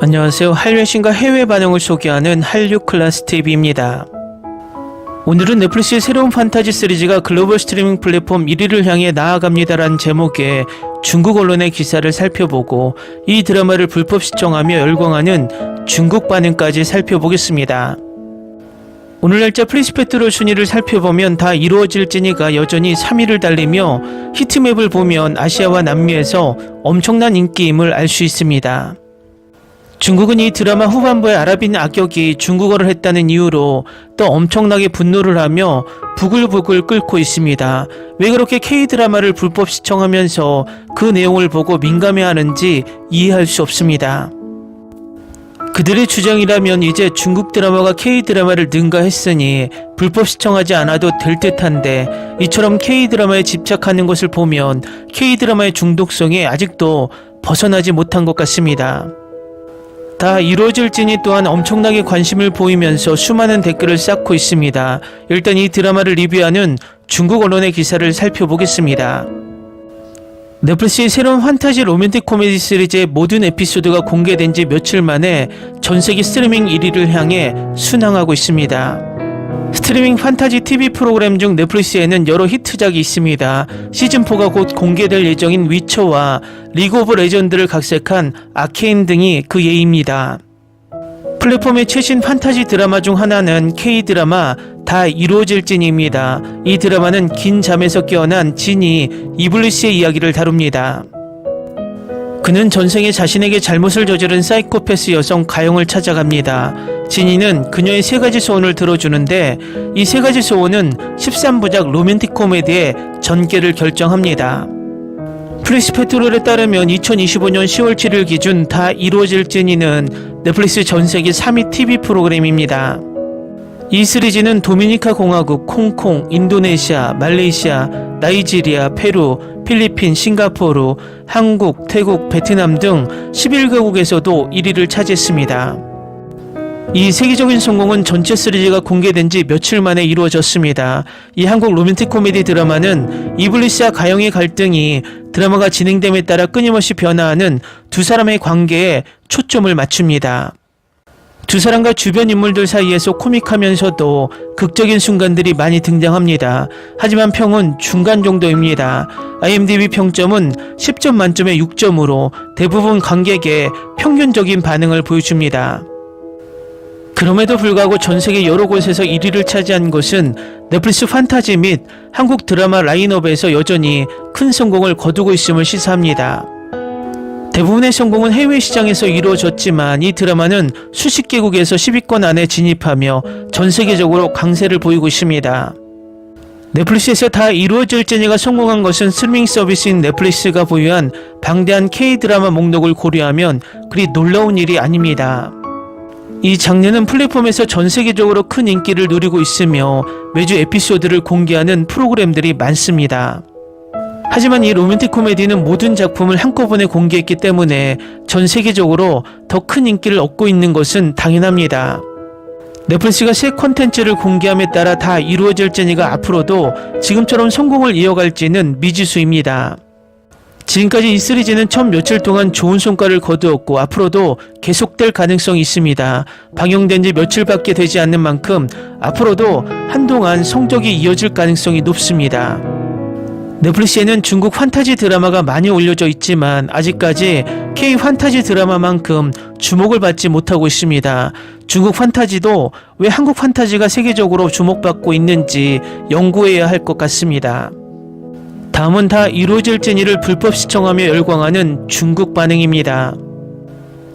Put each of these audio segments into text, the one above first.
안녕하세요. 한류의 신과 해외 반응을 소개하는 한류 클래스 TV입니다. 오늘은 넷플릭스의 새로운 판타지 시리즈가 글로벌 스트리밍 플랫폼 1위를 향해 나아갑니다라는 제목의 중국 언론의 기사를 살펴보고 이 드라마를 불법 시청하며 열광하는 중국 반응까지 살펴보겠습니다. 오늘 날짜 플리스페트로 순위를 살펴보면 다 이루어질지니가 여전히 3위를 달리며 히트맵을 보면 아시아와 남미에서 엄청난 인기임을 알 수 있습니다. 중국은 이 드라마 후반부에 아랍인 악역이 중국어를 했다는 이유로 또 엄청나게 분노를 하며 부글부글 끓고 있습니다. 왜 그렇게 K-드라마를 불법 시청하면서 그 내용을 보고 민감해하는지 이해할 수 없습니다. 그들의 주장이라면 이제 중국 드라마가 K-드라마를 능가했으니 불법 시청하지 않아도 될 듯한데 이처럼 K-드라마에 집착하는 것을 보면 K-드라마의 중독성에 아직도 벗어나지 못한 것 같습니다. 다 이루어질지니 또한 엄청나게 관심을 보이면서 수많은 댓글을 쌓고 있습니다. 일단 이 드라마를 리뷰하는 중국 언론의 기사를 살펴보겠습니다. 넷플릭스의 새로운 판타지 로맨틱 코미디 시리즈의 모든 에피소드가 공개된 지 며칠 만에 전세계 스트리밍 1위를 향해 순항하고 있습니다. 스트리밍 판타지 TV 프로그램 중 넷플릭스에는 여러 히트작이 있습니다. 시즌4가 곧 공개될 예정인 위쳐와 리그 오브 레전드를 각색한 아케인 등이 그 예입니다. 플랫폼의 최신 판타지 드라마 중 하나는 K-드라마 다 이루어질지니입니다. 이 드라마는 긴 잠에서 깨어난 진이 이블리스의 이야기를 다룹니다. 그는 전생에 자신에게 잘못을 저지른 사이코패스 여성 가영을 찾아갑니다. 진이는 그녀의 3가지 소원을 들어주는데 이 3가지 소원은 13부작 로맨틱 코미디의 전개를 결정합니다. 플리스페트롤에 따르면 2025년 10월 7일 기준 다 이루어질지니는 넷플릭스 전세계 3위 TV 프로그램입니다. 이 시리즈는 도미니카 공화국, 홍콩, 인도네시아, 말레이시아, 나이지리아, 페루, 필리핀, 싱가포르, 한국, 태국, 베트남 등 11개국에서도 1위를 차지했습니다. 이 세계적인 성공은 전체 시리즈가 공개된 지 며칠 만에 이루어졌습니다. 이 한국 로맨틱 코미디 드라마는 이블리스와 가영의 갈등이 드라마가 진행됨에 따라 끊임없이 변화하는 두 사람의 관계에 초점을 맞춥니다. 두 사람과 주변 인물들 사이에서 코믹하면서도 극적인 순간들이 많이 등장합니다. 하지만 평은 중간 정도입니다. IMDb 평점은 10점 만점에 6점으로 대부분 관객의 평균적인 반응을 보여줍니다. 그럼에도 불구하고 전세계 여러 곳에서 1위를 차지한 것은 넷플릭스 판타지 및 한국 드라마 라인업에서 여전히 큰 성공을 거두고 있음을 시사합니다. 대부분의 성공은 해외 시장에서 이루어졌지만 이 드라마는 수십 개국에서 10위권 안에 진입하며 전 세계적으로 강세를 보이고 있습니다. 넷플릭스에서 다 이루어질지니가 성공한 것은 스트리밍 서비스인 넷플릭스가 보유한 방대한 K-드라마 목록을 고려하면 그리 놀라운 일이 아닙니다. 이 장르는 플랫폼에서 전 세계적으로 큰 인기를 누리고 있으며 매주 에피소드를 공개하는 프로그램들이 많습니다. 하지만 이 로맨틱 코미디는 모든 작품을 한꺼번에 공개했기 때문에 전 세계적으로 더 큰 인기를 얻고 있는 것은 당연합니다. 넷플릭스가 새 콘텐츠를 공개함에 따라 다 이루어질지니가 앞으로도 지금처럼 성공을 이어갈지는 미지수입니다. 지금까지 이 시리즈는 첫 며칠 동안 좋은 성과를 거두었고 앞으로도 계속될 가능성이 있습니다. 방영된 지 며칠밖에 되지 않는 만큼 앞으로도 한동안 성적이 이어질 가능성이 높습니다. 넷플릭스에는 중국 판타지 드라마가 많이 올려져 있지만 아직까지 K 판타지 드라마만큼 주목을 받지 못하고 있습니다. 중국 판타지도 왜 한국 판타지가 세계적으로 주목받고 있는지 연구해야 할 것 같습니다. 다음은 다 이루어질지니를 불법 시청하며 열광하는 중국 반응입니다.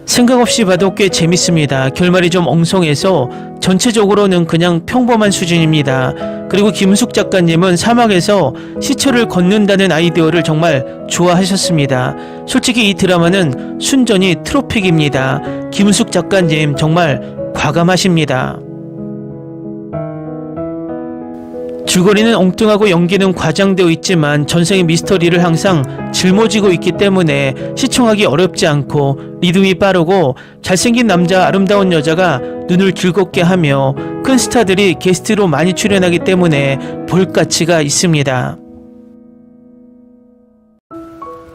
생각 없이 봐도 꽤 재밌습니다. 결말이 좀 엉성해서 전체적으로는 그냥 평범한 수준입니다. 그리고 김숙 작가님은 사막에서 시체를 걷는다는 아이디어를 정말 좋아하셨습니다. 솔직히 이 드라마는 순전히 트로픽입니다. 김숙 작가님 정말 과감하십니다. 줄거리는 엉뚱하고 연기는 과장되어 있지만 전생의 미스터리를 항상 짊어지고 있기 때문에 시청하기 어렵지 않고 리듬이 빠르고 잘생긴 남자 아름다운 여자가 눈을 즐겁게 하며 큰 스타들이 게스트로 많이 출연하기 때문에 볼 가치가 있습니다.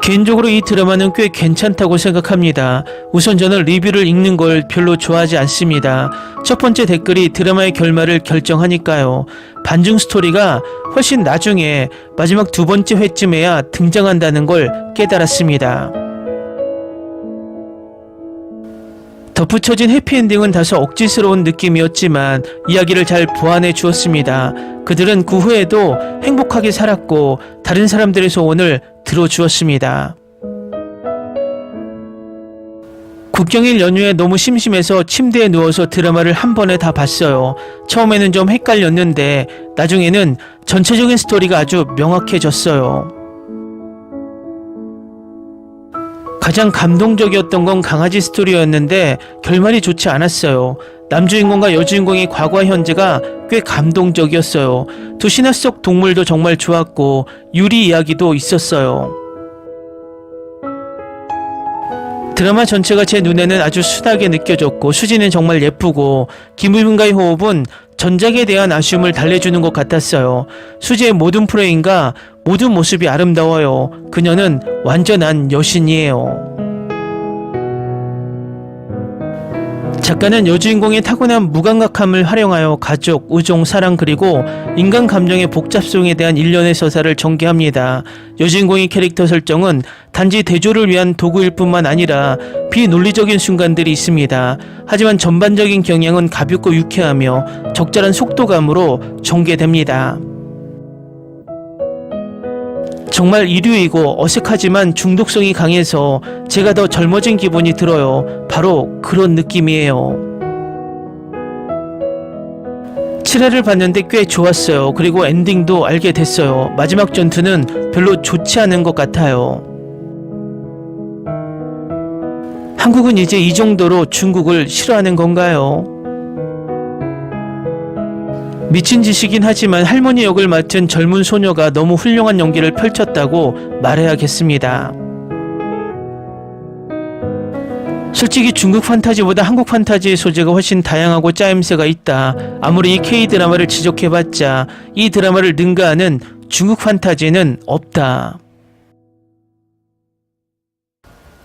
개인적으로 이 드라마는 꽤 괜찮다고 생각합니다. 우선 저는 리뷰를 읽는 걸 별로 좋아하지 않습니다. 첫 번째 댓글이 드라마의 결말을 결정하니까요. 반중 스토리가 훨씬 나중에 마지막 두 번째 회쯤에야 등장한다는 걸 깨달았습니다. 덧붙여진 해피엔딩은 다소 억지스러운 느낌이었지만 이야기를 잘 보완해 주었습니다. 그들은 그 후에도 행복하게 살았고 다른 사람들의 소원을 들어주었습니다. 국경일 연휴에 너무 심심해서 침대에 누워서 드라마를 한 번에 다 봤어요. 처음에는 좀 헷갈렸는데 나중에는 전체적인 스토리가 아주 명확해졌어요. 가장 감동적이었던 건 강아지 스토리였는데 결말이 좋지 않았어요. 남주인공과 여주인공의 과거와 현재가 꽤 감동적이었어요. 두 신화 속 동물도 정말 좋았고 유리 이야기도 있었어요. 드라마 전체가 제 눈에는 아주 순하게 느껴졌고 수지는 정말 예쁘고 김우빈과의 호흡은 전작에 대한 아쉬움을 달래주는 것 같았어요. 수지의 모든 프레임과 모든 모습이 아름다워요. 그녀는 완전한 여신이에요. 작가는 여주인공의 타고난 무감각함을 활용하여 가족, 우정, 사랑 그리고 인간 감정의 복잡성에 대한 일련의 서사를 전개합니다. 여주인공의 캐릭터 설정은 단지 대조를 위한 도구일 뿐만 아니라 비논리적인 순간들이 있습니다. 하지만 전반적인 경향은 가볍고 유쾌하며 적절한 속도감으로 전개됩니다. 정말 이류이고 어색하지만 중독성이 강해서 제가 더 젊어진 기분이 들어요. 바로 그런 느낌이에요. 7회를 봤는데 꽤 좋았어요. 그리고 엔딩도 알게 됐어요. 마지막 전투는 별로 좋지 않은 것 같아요. 한국은 이제 이 정도로 중국을 싫어하는 건가요? 미친 짓이긴 하지만 할머니 역을 맡은 젊은 소녀가 너무 훌륭한 연기를 펼쳤다고 말해야겠습니다. 솔직히 중국 판타지보다 한국 판타지의 소재가 훨씬 다양하고 짜임새가 있다. 아무리 이 K-드라마를 지적해봤자 이 드라마를 능가하는 중국 판타지는 없다.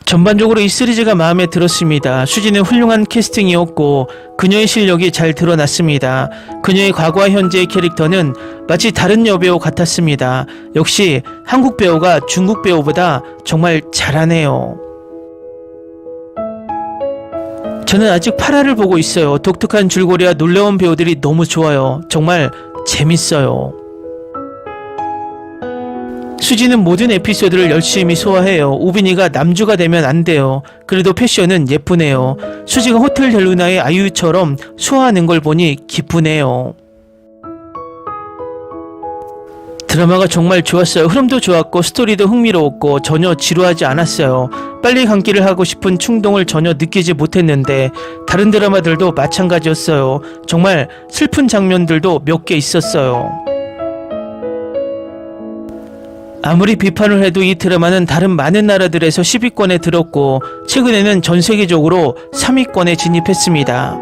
전반적으로 이 시리즈가 마음에 들었습니다. 수지는 훌륭한 캐스팅이었고 그녀의 실력이 잘 드러났습니다. 그녀의 과거와 현재의 캐릭터는 마치 다른 여배우 같았습니다. 역시 한국 배우가 중국 배우보다 정말 잘하네요. 저는 아직 8화를 보고 있어요. 독특한 줄거리와 놀라운 배우들이 너무 좋아요. 정말 재밌어요. 수지는 모든 에피소드를 열심히 소화해요. 우빈이가 남주가 되면 안 돼요. 그래도 패션은 예쁘네요. 수지가 호텔 델루나의 아이유처럼 소화하는 걸 보니 기쁘네요. 드라마가 정말 좋았어요. 흐름도 좋았고 스토리도 흥미로웠고 전혀 지루하지 않았어요. 빨리 감기를 하고 싶은 충동을 전혀 느끼지 못했는데 다른 드라마들도 마찬가지였어요. 정말 슬픈 장면들도 몇 개 있었어요. 아무리 비판을 해도 이 드라마는 다른 많은 나라들에서 10위권에 들었고 최근에는 전 세계적으로 3위권에 진입했습니다.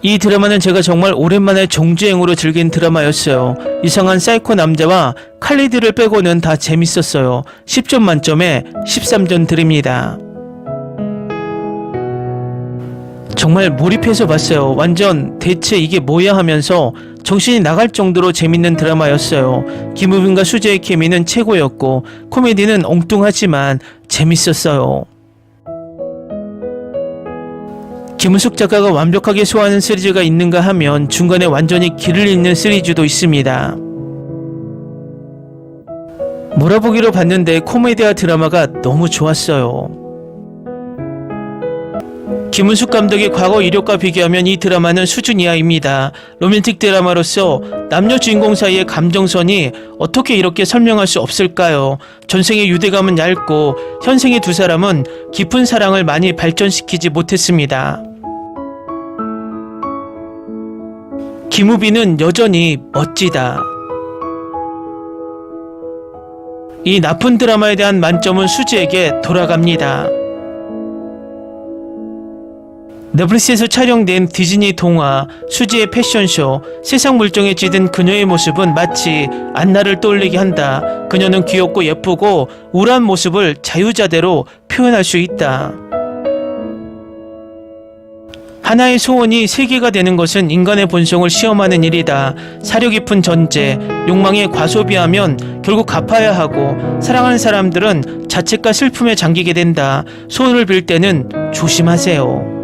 이 드라마는 제가 정말 오랜만에 정주행으로 즐긴 드라마였어요. 이상한 사이코 남자와 칼리드를 빼고는 다 재밌었어요. 10점 만점에 13점 드립니다. 정말 몰입해서 봤어요. 완전 대체 이게 뭐야 하면서 정신이 나갈 정도로 재밌는 드라마였어요. 김우빈과 수지의 케미는 최고였고 코미디는 엉뚱하지만 재밌었어요. 김은숙 작가가 완벽하게 소화하는 시리즈가 있는가 하면 중간에 완전히 길을 잃는 시리즈도 있습니다. 몰아보기로 봤는데 코미디와 드라마가 너무 좋았어요. 김은숙 감독의 과거 이력과 비교하면 이 드라마는 수준 이하입니다. 로맨틱 드라마로서 남녀 주인공 사이의 감정선이 어떻게 이렇게 설명할 수 없을까요? 전생의 유대감은 얇고 현생의 두 사람은 깊은 사랑을 많이 발전시키지 못했습니다. 김우빈은 여전히 멋지다. 이 나쁜 드라마에 대한 만점은 수지에게 돌아갑니다. 넷플릭스에서 촬영된 디즈니 동화 수지의 패션쇼 세상 물정에 찌든 그녀의 모습은 마치 안나를 떠올리게 한다. 그녀는 귀엽고 예쁘고 우울한 모습을 자유자대로 표현할 수 있다. 하나의 소원이 세계가 되는 것은 인간의 본성을 시험하는 일이다. 사려 깊은 전제, 욕망에 과소비하면 결국 갚아야 하고 사랑하는 사람들은 자책과 슬픔에 잠기게 된다. 소원을 빌 때는 조심하세요.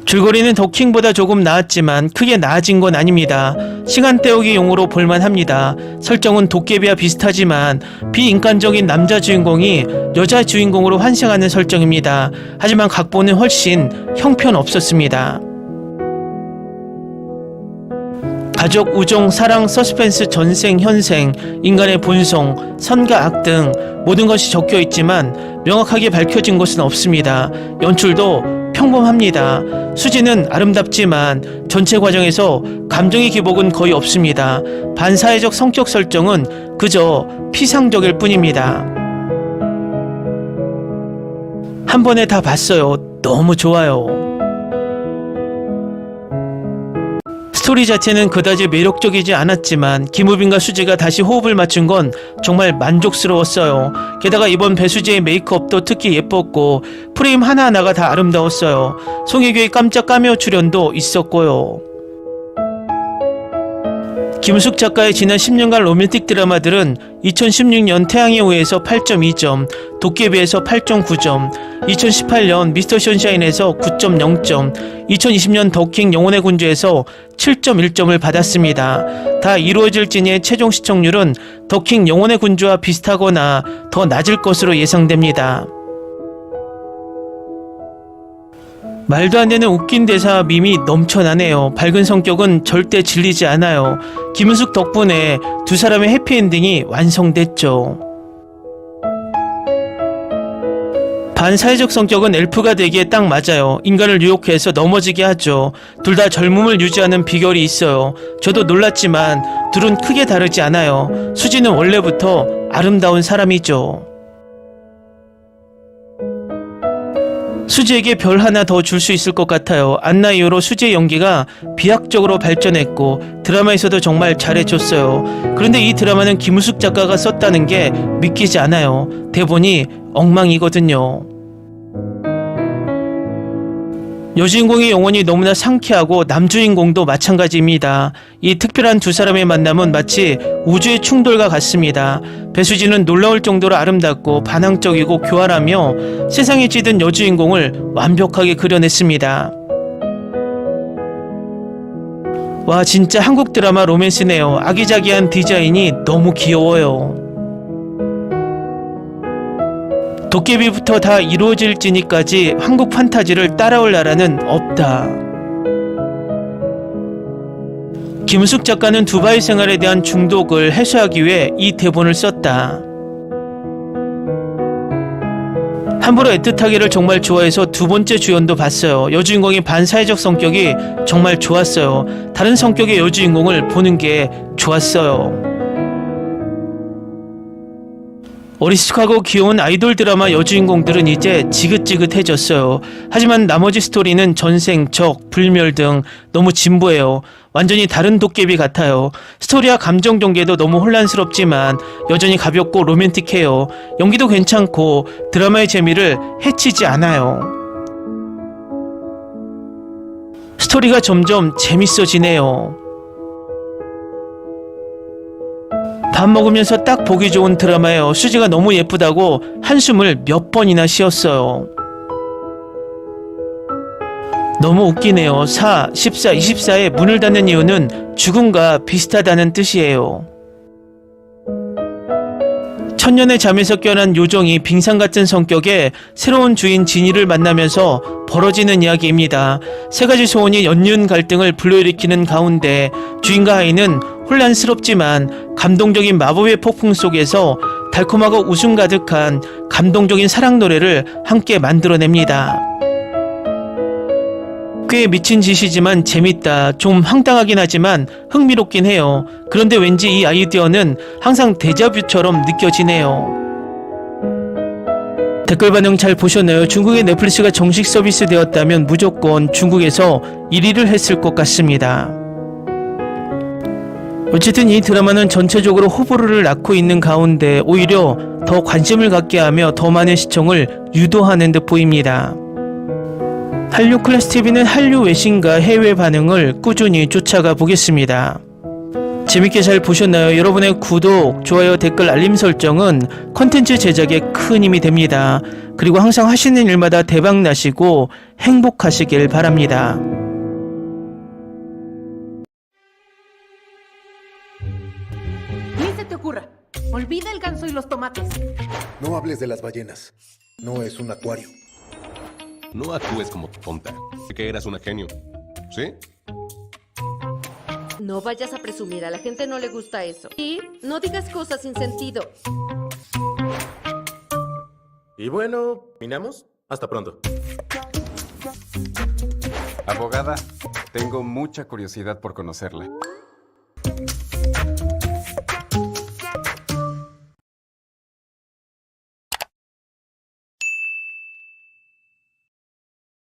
줄거리는 더킹보다 조금 나았지만 크게 나아진 건 아닙니다. 시간 때우기 용으로 볼만합니다. 설정은 도깨비와 비슷하지만 비인간적인 남자 주인공이 여자 주인공으로 환생하는 설정입니다. 하지만 각본은 훨씬 형편없었습니다. 가족, 우정, 사랑, 서스펜스, 전생, 현생, 인간의 본성, 선과 악 등 모든 것이 적혀 있지만 명확하게 밝혀진 것은 없습니다. 연출도 평범합니다. 수지는 아름답지만 전체 과정에서 감정의 기복은 거의 없습니다. 반사회적 성격 설정은 그저 피상적일 뿐입니다. 한 번에 다 봤어요. 너무 좋아요. 스토리 자체는 그다지 매력적이지 않았지만 김우빈과 수지가 다시 호흡을 맞춘 건 정말 만족스러웠어요. 게다가 이번 배수지의 메이크업도 특히 예뻤고 프레임 하나하나가 다 아름다웠어요. 송혜교의 깜짝 카메오 출연도 있었고요. 김숙 작가의 지난 10년간 로맨틱 드라마들은 2016년 태양의 후예에서 8.2점, 도깨비에서 8.9점, 2018년 미스터 션샤인에서 9.0점, 2020년 더킹 영혼의 군주에서 7.1점을 받았습니다. 다 이루어질 진의 최종 시청률은 더킹 영혼의 군주와 비슷하거나 더 낮을 것으로 예상됩니다. 말도 안 되는 웃긴 대사와 밈이 넘쳐나네요. 밝은 성격은 절대 질리지 않아요. 김은숙 덕분에 두 사람의 해피엔딩이 완성됐죠. 반사회적 성격은 엘프가 되기에 딱 맞아요. 인간을 유혹해서 넘어지게 하죠. 둘 다 젊음을 유지하는 비결이 있어요. 저도 놀랐지만 둘은 크게 다르지 않아요. 수지는 원래부터 아름다운 사람이죠. 수지에게 별 하나 더 줄 수 있을 것 같아요. 안나 이후로 수지의 연기가 비약적으로 발전했고 드라마에서도 정말 잘해줬어요. 그런데 이 드라마는 김우숙 작가가 썼다는 게 믿기지 않아요. 대본이 엉망이거든요. 여주인공의 영혼이 너무나 상쾌하고 남주인공도 마찬가지입니다. 이 특별한 두 사람의 만남은 마치 우주의 충돌과 같습니다. 배수진은 놀라울 정도로 아름답고 반항적이고 교활하며 세상에 찌든 여주인공을 완벽하게 그려냈습니다. 와, 진짜 한국 드라마 로맨스네요. 아기자기한 디자인이 너무 귀여워요. 도깨비부터 다 이루어질 지니까지 한국 판타지를 따라올 나라는 없다. 김숙 작가는 두바이 생활에 대한 중독을 해소하기 위해 이 대본을 썼다. 함부로 애틋하기를 정말 좋아해서 두 번째 주연도 봤어요. 여주인공의 반사회적 성격이 정말 좋았어요. 다른 성격의 여주인공을 보는 게 좋았어요. 어리숙하고 귀여운 아이돌 드라마 여주인공들은 이제 지긋지긋해졌어요. 하지만 나머지 스토리는 전생, 적, 불멸 등 너무 진보해요. 완전히 다른 도깨비 같아요. 스토리와 감정 전개도 너무 혼란스럽지만 여전히 가볍고 로맨틱해요. 연기도 괜찮고 드라마의 재미를 해치지 않아요. 스토리가 점점 재밌어지네요. 밥 먹으면서 딱 보기 좋은 드라마예요. 수지가 너무 예쁘다고 한숨을 몇 번이나 쉬었어요. 너무 웃기네요. 4, 14, 24에 문을 닫는 이유는 죽음과 비슷하다는 뜻이에요. 천년의 잠에서 깨어난 요정이 빙상 같은 성격의 새로운 주인 진이를 만나면서 벌어지는 이야기입니다. 세 가지 소원이 연륜 갈등을 불러일으키는 가운데 주인과 아이는 혼란스럽지만 감동적인 마법의 폭풍 속에서 달콤하고 웃음 가득한 감동적인 사랑 노래를 함께 만들어냅니다. 꽤 미친 짓이지만 재밌다. 좀 황당하긴 하지만 흥미롭긴 해요. 그런데 왠지 이 아이디어는 항상 데자뷰처럼 느껴지네요. 댓글 반응 잘 보셨나요? 중국의 넷플릭스가 정식 서비스 되었다면 무조건 중국에서 1위를 했을 것 같습니다. 어쨌든 이 드라마는 전체적으로 호불호를 낳고 있는 가운데 오히려 더 관심을 갖게 하며 더 많은 시청을 유도하는 듯 보입니다. 한류 클래스 TV는 한류 외신과 해외 반응을 꾸준히 쫓아가 보겠습니다. 재밌게 잘 보셨나요? 여러분의 구독, 좋아요, 댓글, 알림 설정은 컨텐츠 제작에 큰 힘이 됩니다. 그리고 항상 하시는 일마다 대박 나시고 행복하시길 바랍니다. Ni se te ocurra. Olvida el ganso y los tomates. No hables de las ballenas. No es un acuario. No actúes como tonta. Que eras una genio. ¿Sí? No vayas a presumir, a la gente no le gusta eso. Y no digas cosas sin sentido. Y bueno, ¿minamos? Hasta pronto. Abogada, tengo mucha curiosidad por conocerla.